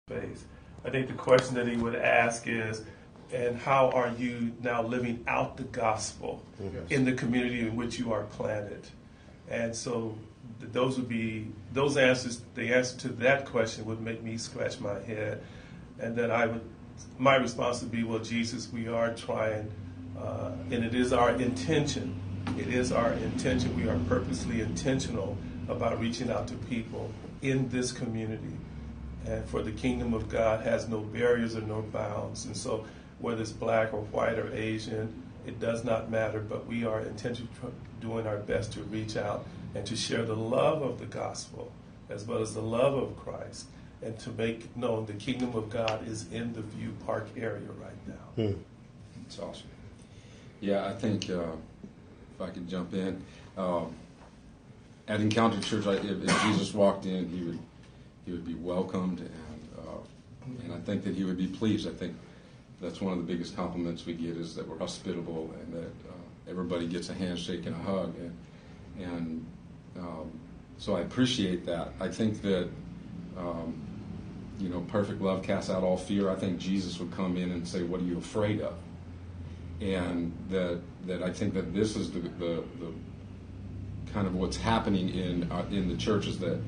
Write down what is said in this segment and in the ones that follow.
space. I think the question that he would ask is, and how are you now living out the gospel in the community in which you are planted? And so those would be, those answers, the answer to that question would make me scratch my head. And then my response would be, well, Jesus, we are trying, and it is our intention. It is our intention. We are purposely intentional about reaching out to people in this community. And for the kingdom of God has no barriers or no bounds. And so whether it's black or white or Asian, it does not matter, but we are intentionally doing our best to reach out and to share the love of the gospel as well as the love of Christ, and to make known the kingdom of God is in the View Park area right now. That's awesome. Yeah, I think if I could jump in, at Encounter Church, if Jesus walked in, he would be welcomed, and I think that he would be pleased. I think that's one of the biggest compliments we get, is that we're hospitable and that everybody gets a handshake and a hug, and so I appreciate that. I think that perfect love casts out all fear. I think Jesus would come in and say, "What are you afraid of?" And that I think that this is the kind of what's happening in the church is that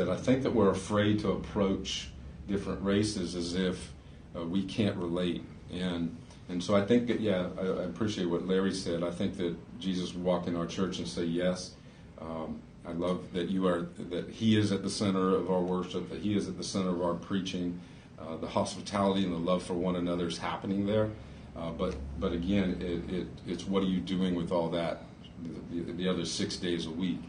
I think that we're afraid to approach different races as if we can't relate. And so I think that, I appreciate what Larry said. I think that Jesus would walk in our church and say, yes, I love that that he is at the center of our worship, that he is at the center of our preaching. The hospitality and the love for one another is happening there. But again, it's what are you doing with all that the other 6 days a week?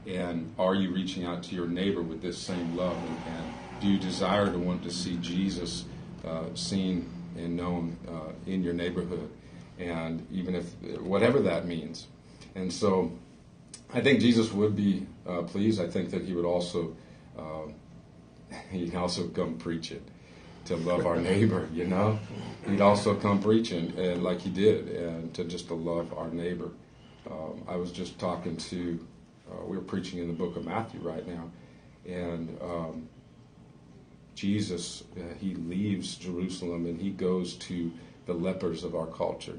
And are you reaching out to your neighbor with this same love? And do you desire to want to see Jesus seen and known in your neighborhood? And even if, whatever that means. And so I think Jesus would be pleased. I think that he would also, he'd also come preaching to love our neighbor, He'd also come preaching, and like he did, and to just to love our neighbor. I was just talking to, we're preaching in the book of Matthew right now, and Jesus, he leaves Jerusalem and he goes to the lepers of our culture.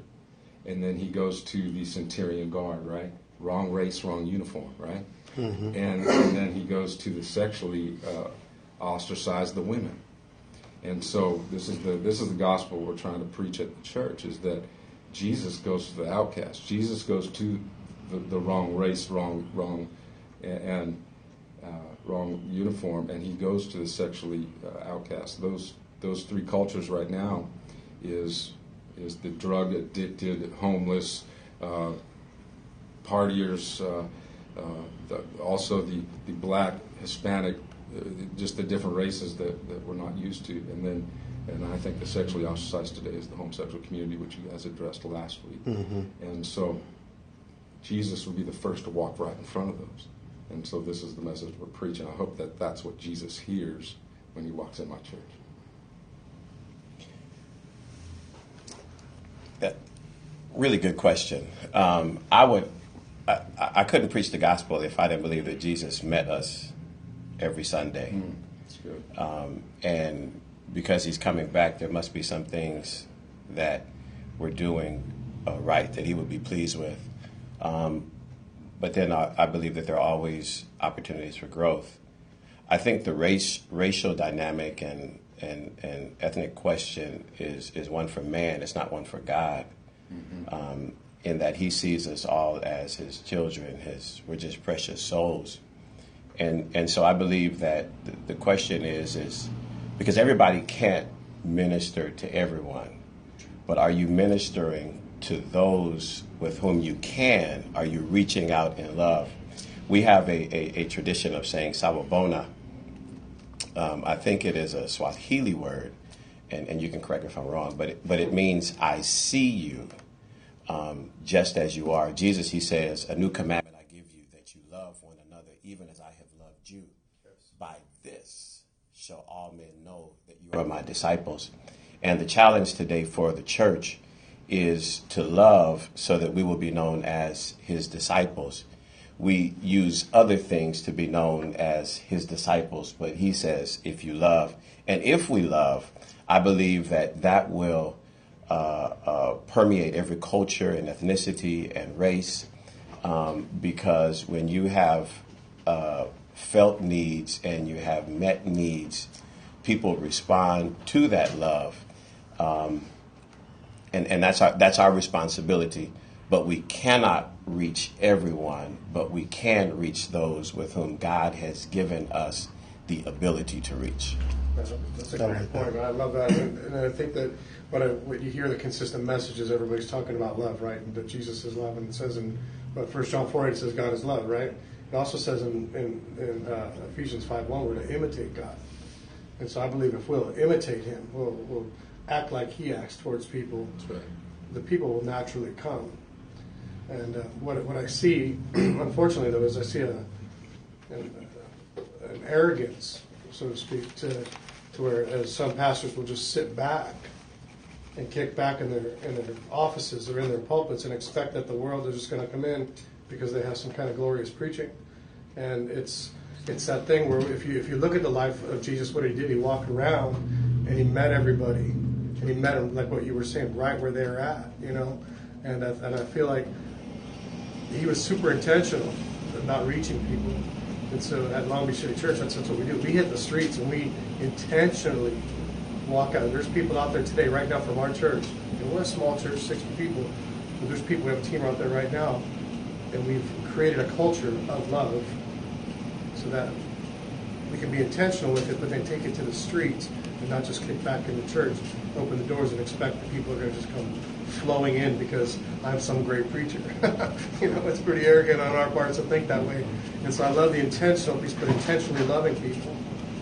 And then he goes to the centurion guard, right? Wrong race, wrong uniform, right? Mm-hmm. And then he goes to the sexually ostracized the women. And so this is the gospel we're trying to preach at the church, is that Jesus goes to the outcast. Jesus goes to the wrong race, wrong uniform, and he goes to the sexually outcast. Those three cultures right now is the drug addicted, homeless, partiers, also the black, Hispanic, just the different races that we're not used to, and I think the sexually ostracized today is the homosexual community, which you guys addressed last week. Mm-hmm. And so Jesus will be the first to walk right in front of those. And so this is the message we're preaching. I hope that that's what Jesus hears when he walks in my church. Really good question. I couldn't preach the gospel if I didn't believe that Jesus met us every Sunday. That's good. And because he's coming back, there must be some things that we're doing right that he would be pleased with. But then I believe that there are always opportunities for growth. I think the racial dynamic and ethnic question is one for man. It's not one for God. Mm-hmm. In that he sees us all as his children. We're just precious souls. And so I believe that the question is because everybody can't minister to everyone, but are you ministering to those with whom you can? Are you reaching out in love? We have a tradition of saying sawubona. I think it is a Swahili word, and you can correct me if I'm wrong, but it means I see you just as you are. Jesus, he says, a new commandment I give you, that you love one another even as I have loved you. Yes. By this shall all men know that you are my disciples. And the challenge today for the church is to love so that we will be known as his disciples. we use other things to be known as his disciples. But he says, if you love, and if we love, I believe that will permeate every culture and ethnicity and race, because when you have felt needs and you have met needs, people respond to that love, and that's our responsibility. But we cannot reach everyone, but we can reach those with whom God has given us the ability to reach. That's a great point. I love that, and I think that what you hear the consistent message is everybody's talking about love, right? And that Jesus is love, and it says in 1 John 4:8 it says God is love, right? It also says in Ephesians 5:1 we're to imitate God, and so I believe if we'll imitate Him, we'll act like He acts towards people. That's right. The people will naturally come. And what I see, unfortunately, though, is I see an arrogance, so to speak, to where as some pastors will just sit back and kick back in their offices or in their pulpits and expect that the world is just going to come in because they have some kind of glorious preaching. And it's that thing where if you look at the life of Jesus, what He did, He walked around and He met everybody, and He met them like what you were saying, right where they're at, you know. And I feel like He was super intentional about reaching people. And so at Long Beach City Church, that's what we do. We hit the streets and we intentionally walk out. There's people out there today, right now, from our church. And we're a small church, 60 people. But there's people, we have a team out there right now. And we've created a culture of love so that we can be intentional with it, but then take it to the streets and not just kick back in the church, open the doors and expect that people are going to just come flowing in because I'm some great preacher. You know, it's pretty arrogant on our part to think that way. And so I love the intentional piece, but intentionally loving people,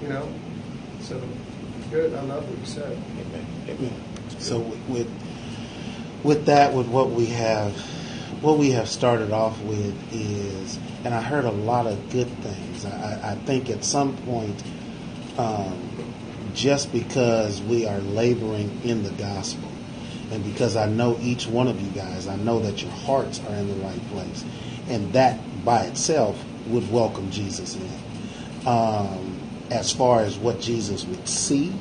you know. So, good. I love what you said. Amen. Amen. So with that, with what we have started off with is, and I heard a lot of good things. I think at some point, just because we are laboring in the gospel, and because I know each one of you guys, I know that your hearts are in the right place, and that by itself would welcome Jesus in. As far as what Jesus would see,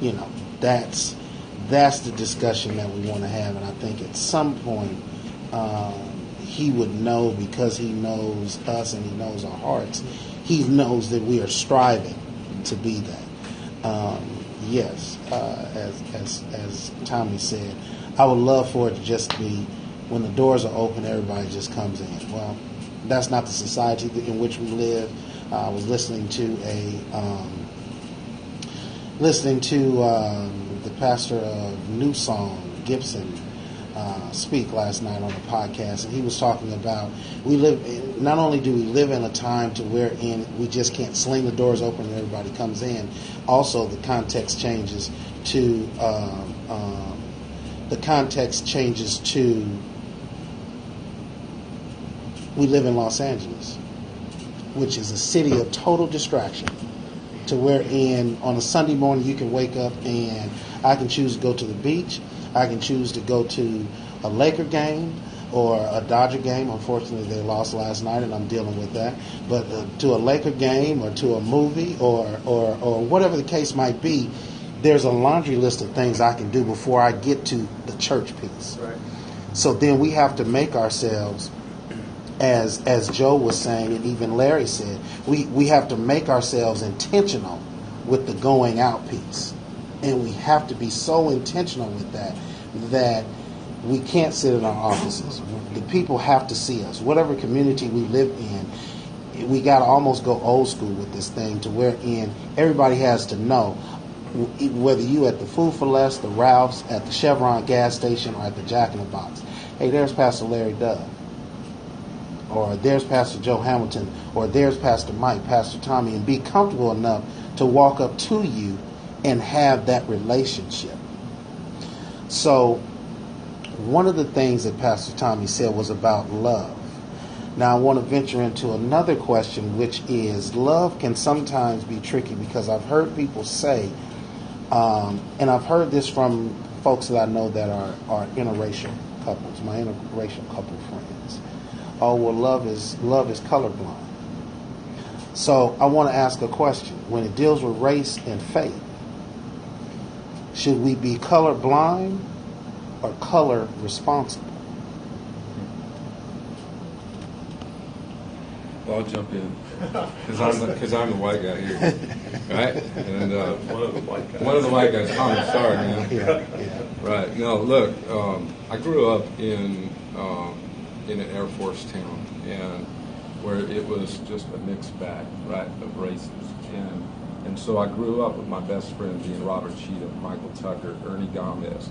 you know, that's the discussion that we want to have, and I think at some point He would know, because He knows us and He knows our hearts. He knows that we are striving to be that. Yes, as Tommy said, I would love for it to just be when the doors are open, everybody just comes in. Well, that's not the society in which we live. I was listening to the pastor of New Song, Gibson, speak last night on a podcast, and he was talking about not only do we live in a time to wherein we just can't sling the doors open and everybody comes in, also the context changes to we live in Los Angeles, which is a city of total distraction, to wherein on a Sunday morning you can wake up and I can choose to go to the beach, I can choose to go to a Laker game or a Dodger game. Unfortunately, they lost last night, and I'm dealing with that. But to a Laker game or to a movie or whatever the case might be, there's a laundry list of things I can do before I get to the church piece. Right. So then we have to make ourselves, as Joe was saying, and even Larry said, we have to make ourselves intentional with the going out piece. And we have to be so intentional with that we can't sit in our offices. The people have to see us. Whatever community we live in, we got to almost go old school with this thing, to wherein everybody has to know, whether you at the Food for Less, the Ralph's, at the Chevron gas station, or at the Jack in the Box. Hey, there's Pastor Larry Dove. Or there's Pastor Joe Hamilton. Or there's Pastor Mike, Pastor Tommy, and be comfortable enough to walk up to you and have that relationship. So one of the things that Pastor Tommy said was about love. Now I want to venture into another question, which is love can sometimes be tricky, because I've heard people say, and I've heard this from folks that I know that are interracial couples, my interracial couple friends. oh well, love is colorblind. So I want to ask a question. When it deals with race and faith, should we be colorblind or color responsible? Well, I'll jump in because I'm the white guy here, right? And One of the white guys. one of the white guys. I'm sorry, man. Yeah. Right. No, look, I grew up in an Air Force town, and where it was just a mixed bag, right, of races, and so I grew up with my best friend being Robert Cheatham, Michael Tucker, Ernie Gomez,